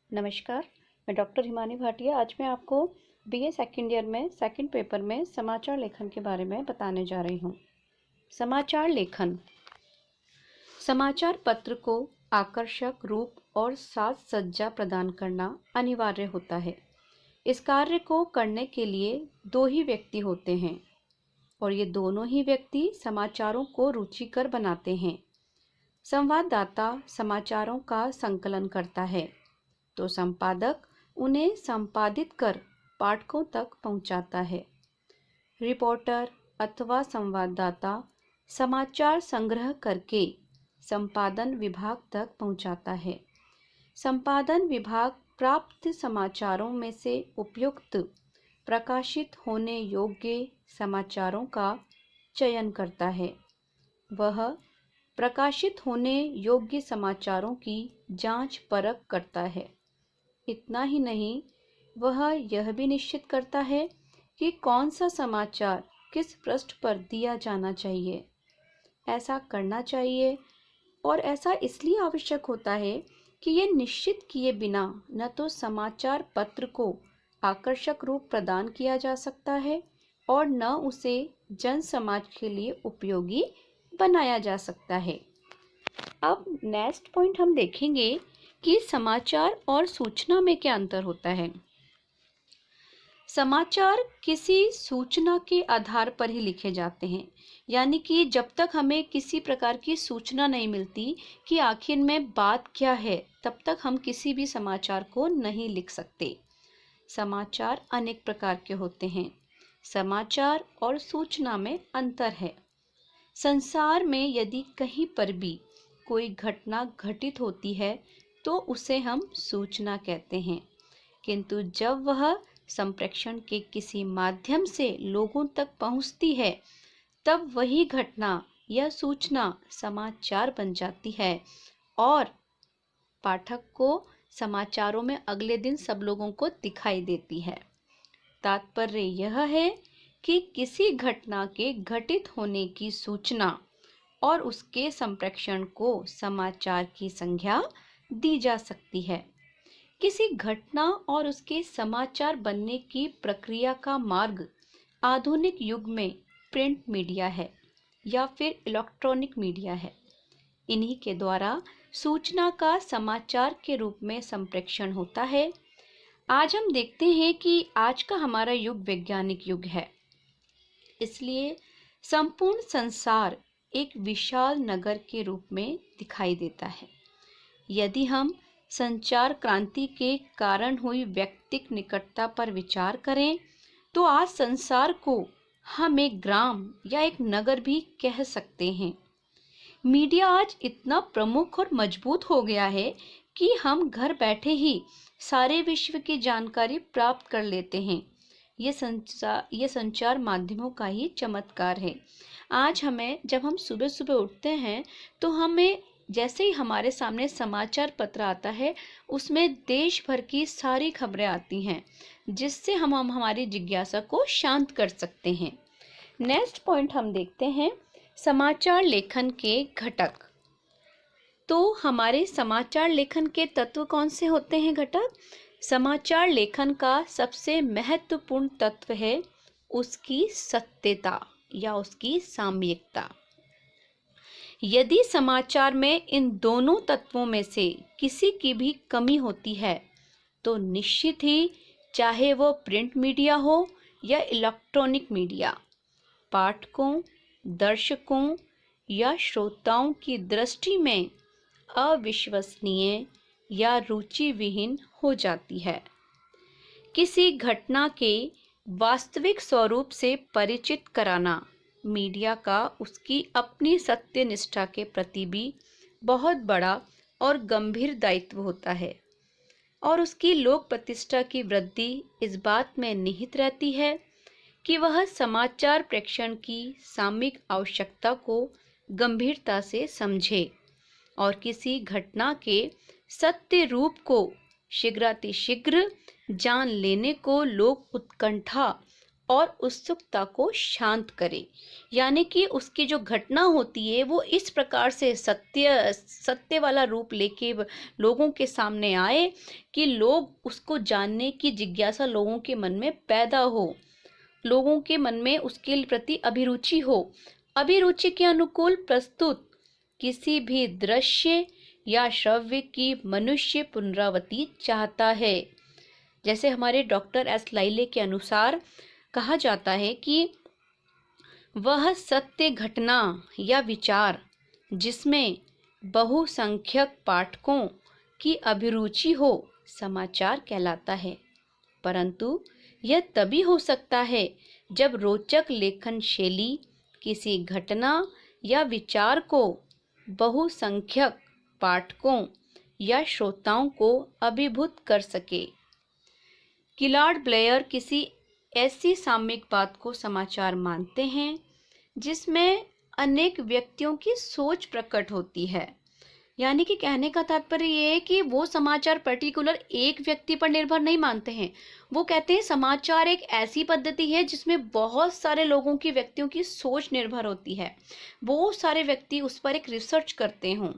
नमस्कार, मैं डॉक्टर हिमानी भाटिया। आज मैं आपको बीए सेकंड ईयर में सेकंड पेपर में समाचार लेखन के बारे में बताने जा रही हूँ। समाचार लेखन समाचार पत्र को आकर्षक रूप और साज सज्जा प्रदान करना अनिवार्य होता है। इस कार्य को करने के लिए दो ही व्यक्ति होते हैं और ये दोनों ही व्यक्ति समाचारों को रुचिकर बनाते हैं। संवाददाता समाचारों का संकलन करता है तो संपादक उन्हें संपादित कर पाठकों तक पहुंचाता है। रिपोर्टर अथवा संवाददाता समाचार संग्रह करके संपादन विभाग तक पहुंचाता है। संपादन विभाग प्राप्त समाचारों में से उपयुक्त प्रकाशित होने योग्य समाचारों का चयन करता है। वह प्रकाशित होने योग्य समाचारों की जांच परख करता है। इतना ही नहीं, वह यह भी निश्चित करता है कि कौन सा समाचार किस पृष्ठ पर दिया जाना चाहिए। ऐसा करना चाहिए और ऐसा इसलिए आवश्यक होता है कि ये निश्चित किए बिना न तो समाचार पत्र को आकर्षक रूप प्रदान किया जा सकता है और न उसे जन समाज के लिए उपयोगी बनाया जा सकता है। अब नेक्स्ट पॉइंट हम देखेंगे कि समाचार और सूचना में क्या अंतर होता है। समाचार किसी सूचना के आधार पर ही लिखे जाते हैं, यानी कि जब तक हमें किसी प्रकार की सूचना नहीं मिलती कि आखिर में बात क्या है, तब तक हम किसी भी समाचार को नहीं लिख सकते। समाचार अनेक प्रकार के होते हैं। समाचार और सूचना में अंतर है। संसार में यदि कहीं पर भी कोई घटना घटित होती है तो उसे हम सूचना कहते हैं, किंतु जब वह संप्रेषण के किसी माध्यम से लोगों तक पहुंचती है तब वही घटना या सूचना समाचार बन जाती है और पाठक को समाचारों में अगले दिन सब लोगों को दिखाई देती है। तात्पर्य यह है कि किसी घटना के घटित होने की सूचना और उसके संप्रेषण को समाचार की संज्ञा दी जा सकती है। किसी घटना और उसके समाचार बनने की प्रक्रिया का मार्ग आधुनिक युग में प्रिंट मीडिया है या फिर इलेक्ट्रॉनिक मीडिया है। इन्हीं के द्वारा सूचना का समाचार के रूप में संप्रेषण होता है। आज हम देखते हैं कि आज का हमारा युग वैज्ञानिक युग है, इसलिए संपूर्ण संसार एक विशाल नगर के रूप में दिखाई देता है। यदि हम संचार क्रांति के कारण हुई व्यक्तिक निकटता पर विचार करें तो आज संसार को हम एक ग्राम या एक नगर भी कह सकते हैं। मीडिया आज इतना प्रमुख और मजबूत हो गया है कि हम घर बैठे ही सारे विश्व की जानकारी प्राप्त कर लेते हैं। ये संचार माध्यमों का ही चमत्कार है। आज जब हम सुबह सुबह उठते हैं तो हमें जैसे ही हमारे सामने समाचार पत्र आता है उसमें देश भर की सारी खबरें आती हैं, जिससे हम हमारी जिज्ञासा को शांत कर सकते हैं। नेक्स्ट पॉइंट हम देखते हैं समाचार लेखन के घटक। तो हमारे समाचार लेखन के तत्व कौन से होते हैं घटक? समाचार लेखन का सबसे महत्वपूर्ण तत्व है उसकी सत्यता या उसकी सामयिकता। यदि समाचार में इन दोनों तत्वों में से किसी की भी कमी होती है तो निश्चित ही, चाहे वो प्रिंट मीडिया हो या इलेक्ट्रॉनिक मीडिया, पाठकों, दर्शकों या श्रोताओं की दृष्टि में अविश्वसनीय या रुचि विहीन हो जाती है। किसी घटना के वास्तविक स्वरूप से परिचित कराना मीडिया का उसकी अपनी सत्यनिष्ठा के प्रति भी बहुत बड़ा और गंभीर दायित्व होता है और उसकी लोक प्रतिष्ठा की वृद्धि इस बात में निहित रहती है कि वह समाचार प्रेषण की सामयिक आवश्यकता को गंभीरता से समझे और किसी घटना के सत्य रूप को शीघ्रातिशीघ्र जान लेने को लोक उत्कंठा और उत्सुकता को शांत करे। यानी कि उसकी जो घटना होती है वो इस प्रकार से सत्य वाला रूप लेके लोगों के सामने आए कि लोग उसको जानने की जिज्ञासा लोगों के मन में पैदा हो, लोगों के मन में उसके प्रति अभिरुचि हो। अभिरुचि के अनुकूल प्रस्तुत किसी भी दृश्य या श्रव्य की मनुष्य पुनरावृत्ति चाहता है। जैसे हमारे डॉक्टर एस लाइले के अनुसार कहा जाता है कि वह सत्य घटना या विचार जिसमें बहुसंख्यक पाठकों की अभिरुचि हो समाचार कहलाता है। परंतु यह तभी हो सकता है जब रोचक लेखन शैली किसी घटना या विचार को बहुसंख्यक पाठकों या श्रोताओं को अभिभूत कर सके। किलार्ड ब्लेयर किसी ऐसी सामयिक बात को समाचार मानते हैं जिसमें अनेक व्यक्तियों की सोच प्रकट होती है। यानी कि कहने का तात्पर्य ये है कि वो समाचार पर्टिकुलर एक व्यक्ति पर निर्भर नहीं मानते हैं। वो कहते हैं समाचार एक ऐसी पद्धति है जिसमें बहुत सारे लोगों की, व्यक्तियों की सोच निर्भर होती है। बहुत सारे व्यक्ति उस पर एक रिसर्च करते हों।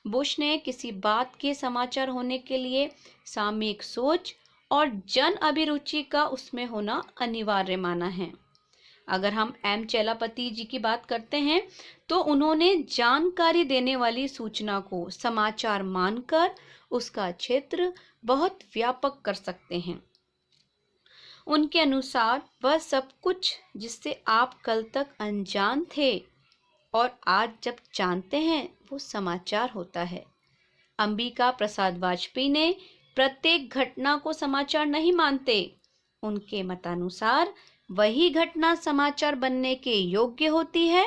बुश ने किसी बात के समाचार होने के लिए सामयिक सोच और जन अभिरुचि का उसमें होना अनिवार्य माना है। अगर हम एम चेलापति जी की बात करते हैं तो उन्होंने जानकारी देने वाली सूचना को समाचार मानकर उसका क्षेत्र बहुत व्यापक कर सकते हैं। उनके अनुसार वह सब कुछ जिससे आप कल तक अनजान थे और आज जब जानते हैं वो समाचार होता है। अंबिका प्रसाद वाजपेयी ने प्रत्येक घटना को समाचार नहीं मानते। उनके मतानुसार वही घटना समाचार बनने के योग्य होती है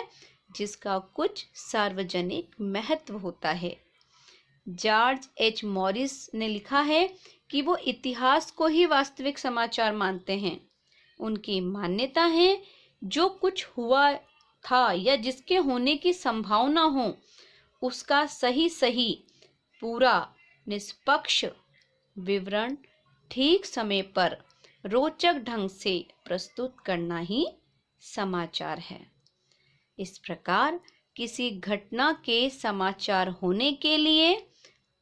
जिसका कुछ सार्वजनिक महत्व होता है। जॉर्ज एच मॉरिस ने लिखा है कि वो इतिहास को ही वास्तविक समाचार मानते हैं। उनकी मान्यता है जो कुछ हुआ था या जिसके होने की संभावना हो उसका सही पूरा निष्पक्ष विवरण ठीक समय पर रोचक ढंग से प्रस्तुत करना ही समाचार है। इस प्रकार किसी घटना के समाचार होने के लिए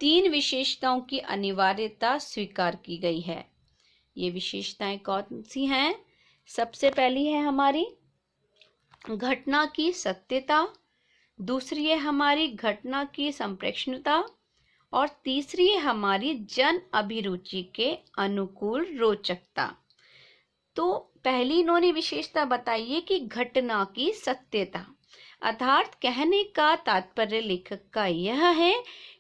3 विशेषताओं की अनिवार्यता स्वीकार की गई है। ये विशेषताएं कौन सी हैं? सबसे पहली है हमारी घटना की सत्यता, दूसरी है हमारी घटना की संप्रेषणीयता और तीसरी है हमारी जन अभिरुचि के अनुकूल रोचकता। तो पहली इन्होंने विशेषता बताई है कि घटना की सत्यता, अर्थात कहने का तात्पर्य लेखक का यह है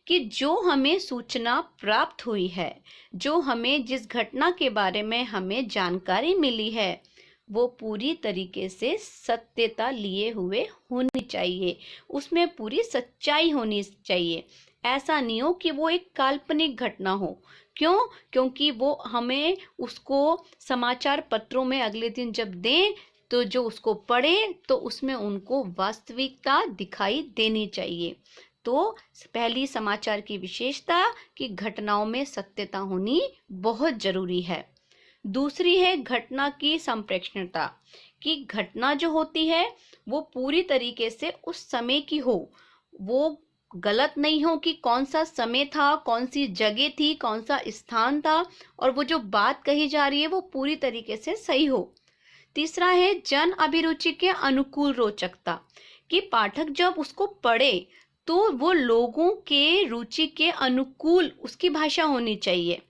कि जो हमें सूचना प्राप्त हुई है, जो हमें जिस घटना के बारे में हमें जानकारी मिली है वो पूरी तरीके से सत्यता लिए हुए होनी चाहिए, उसमें पूरी सच्चाई होनी चाहिए। ऐसा नहीं हो कि वो एक काल्पनिक घटना हो। क्यों? क्योंकि वो हमें उसको समाचार पत्रों में अगले दिन जब दें तो जो उसको पढ़े तो उसमें उनको वास्तविकता दिखाई देनी चाहिए। तो पहली समाचार की विशेषता कि घटनाओं में सत्यता होनी बहुत जरूरी है। दूसरी है घटना की संप्रेषणीयता, कि घटना जो होती है वो पूरी तरीके से उस समय की हो, वो गलत नहीं हो कि कौन सा समय था, कौन सी जगह थी, कौन सा स्थान था, और वो जो बात कही जा रही है वो पूरी तरीके से सही हो। तीसरा है जन अभिरुचि के अनुकूल रोचकता, कि पाठक जब उसको पढ़े तो वो लोगों के रुचि के अनुकूल उसकी भाषा होनी चाहिए।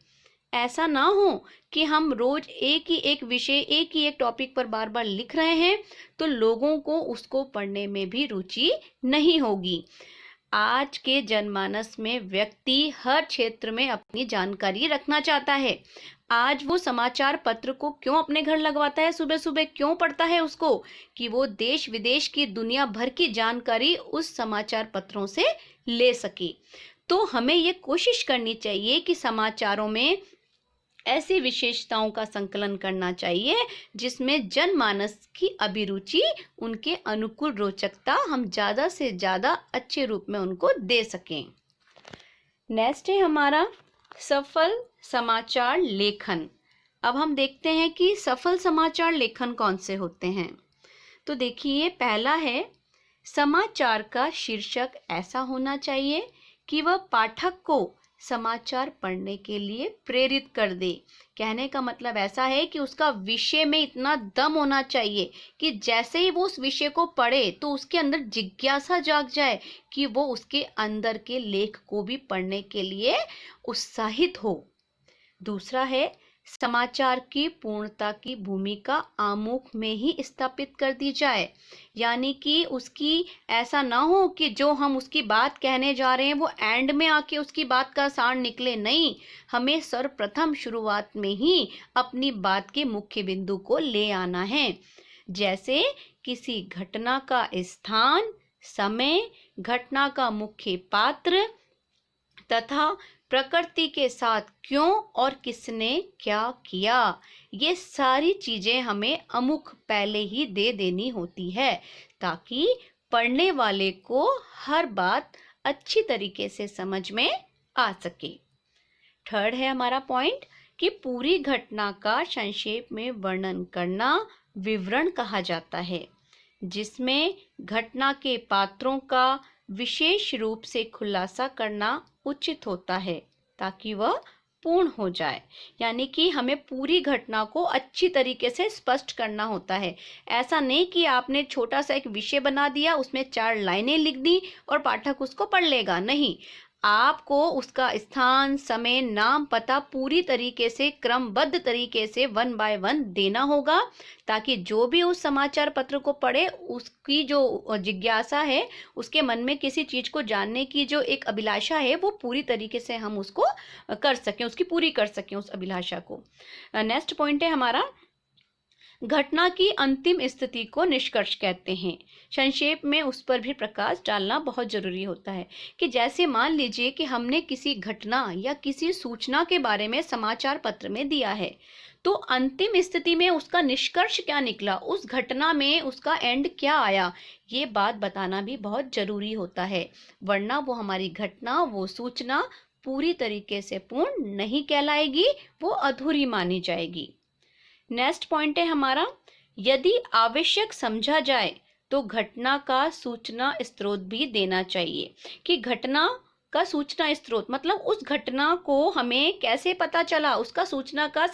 ऐसा ना हो कि हम रोज एक ही एक विषय, एक ही एक टॉपिक पर बार बार लिख रहे हैं तो लोगों को उसको पढ़ने में भी रुचि नहीं होगी। आज के जनमानस में व्यक्ति हर क्षेत्र में अपनी जानकारी रखना चाहता है। आज वो समाचार पत्र को क्यों अपने घर लगवाता है, सुबह सुबह क्यों पढ़ता है उसको, कि वो देश विदेश की दुनिया भर की जानकारी उस समाचार पत्रों से ले सके। तो हमें ये कोशिश करनी चाहिए कि समाचारों में ऐसी विशेषताओं का संकलन करना चाहिए जिसमें जनमानस की अभिरुचि, उनके अनुकूल रोचकता हम ज़्यादा से ज़्यादा अच्छे रूप में उनको दे सकें। नेक्स्ट है हमारा सफल समाचार लेखन, अब हम देखते हैं कि सफल समाचार लेखन कौन से होते हैं। तो देखिए, पहला है, समाचार का शीर्षक ऐसा होना चाहिए कि वह पाठक को समाचार पढ़ने के लिए प्रेरित कर दे। कहने का मतलब ऐसा है कि उसका विषय में इतना दम होना चाहिए कि जैसे ही वो उस विषय को पढ़े तो उसके अंदर जिज्ञासा जाग जाए कि वो उसके अंदर के लेख को भी पढ़ने के लिए उत्साहित हो। दूसरा है, समाचार की पूर्णता की भूमिका आमुख में ही स्थापित कर दी जाए, यानी कि उसकी ऐसा ना हो कि जो हम उसकी बात कहने जा रहे हैं वो एंड में आके उसकी बात का सार निकले। नहीं, हमें सर्वप्रथम शुरुआत में ही अपनी बात के मुख्य बिंदु को ले आना है। जैसे किसी घटना का स्थान, समय, घटना का मुख्य पात्र तथा प्रकृति के साथ क्यों और किसने क्या किया, ये सारी चीजें हमें अमुख पहले ही दे देनी होती है ताकि पढ़ने वाले को हर बात अच्छी तरीके से समझ में आ सके। थर्ड है हमारा पॉइंट कि पूरी घटना का संक्षेप में वर्णन करना विवरण कहा जाता है, जिसमें घटना के पात्रों का विशेष रूप से खुलासा करना उचित होता है ताकि वह पूर्ण हो जाए। यानी कि हमें पूरी घटना को अच्छी तरीके से स्पष्ट करना होता है। ऐसा नहीं कि आपने छोटा सा एक विषय बना दिया, उसमें 4 लाइनें लिख दी और पाठक उसको पढ़ लेगा। नहीं, आपको उसका स्थान, समय, नाम, पता पूरी तरीके से क्रमबद्ध तरीके से 1 बाय 1 देना होगा ताकि जो भी उस समाचार पत्र को पढ़े उसकी जो जिज्ञासा है, उसके मन में किसी चीज को जानने की जो एक अभिलाषा है, वो पूरी तरीके से हम उसको कर सकें, उसकी पूरी कर सकें उस अभिलाषा को। नेक्स्ट पॉइंट है हमारा, घटना की अंतिम स्थिति को निष्कर्ष कहते हैं। संक्षेप में उस पर भी प्रकाश डालना बहुत जरूरी होता है कि जैसे मान लीजिए कि हमने किसी घटना या किसी सूचना के बारे में समाचार पत्र में दिया है, तो अंतिम स्थिति में उसका निष्कर्ष क्या निकला, उस घटना में उसका एंड क्या आया, ये बात बताना भी बहुत जरूरी होता है। वरना वो हमारी घटना, वो सूचना पूरी तरीके से पूर्ण नहीं कहलाएगी, वो अधूरी मानी जाएगी। नेक्स्ट पॉइंट है हमारा, यदि आवश्यक समझा जाए तो घटना का सूचना स्रोत भी देना चाहिए। कि घटना का सूचना स्रोत मतलब उस घटना को हमें कैसे पता चला, उसका सूचना का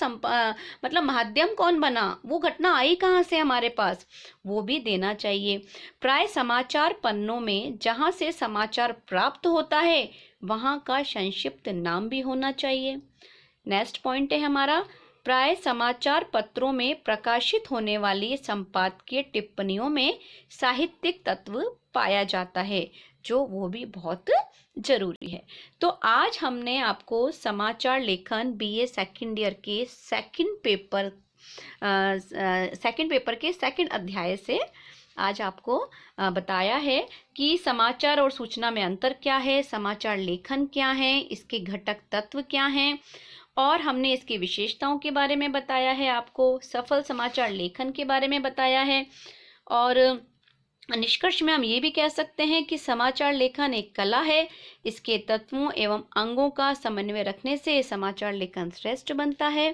मतलब माध्यम कौन बना, वो घटना आई कहाँ से हमारे पास, वो भी देना चाहिए। प्राय समाचार पन्नों में जहाँ से समाचार प्राप्त होता है वहाँ का संक्षिप्त नाम भी होना चाहिए। नेक्स्ट पॉइंट है हमारा, प्राय समाचार पत्रों में प्रकाशित होने वाली संपादकीय टिप्पणियों में साहित्यिक तत्व पाया जाता है, जो वो भी बहुत जरूरी है। तो आज हमने आपको समाचार लेखन बीए सेकंड ईयर के सेकंड पेपर के सेकंड अध्याय से आज आपको बताया है कि समाचार और सूचना में अंतर क्या है, समाचार लेखन क्या है, इसके घटक तत्व क्या हैं, और हमने इसकी विशेषताओं के बारे में बताया है, आपको सफल समाचार लेखन के बारे में बताया है। और निष्कर्ष में हम ये भी कह सकते हैं कि समाचार लेखन एक कला है। इसके तत्वों एवं अंगों का समन्वय रखने से समाचार लेखन श्रेष्ठ बनता है।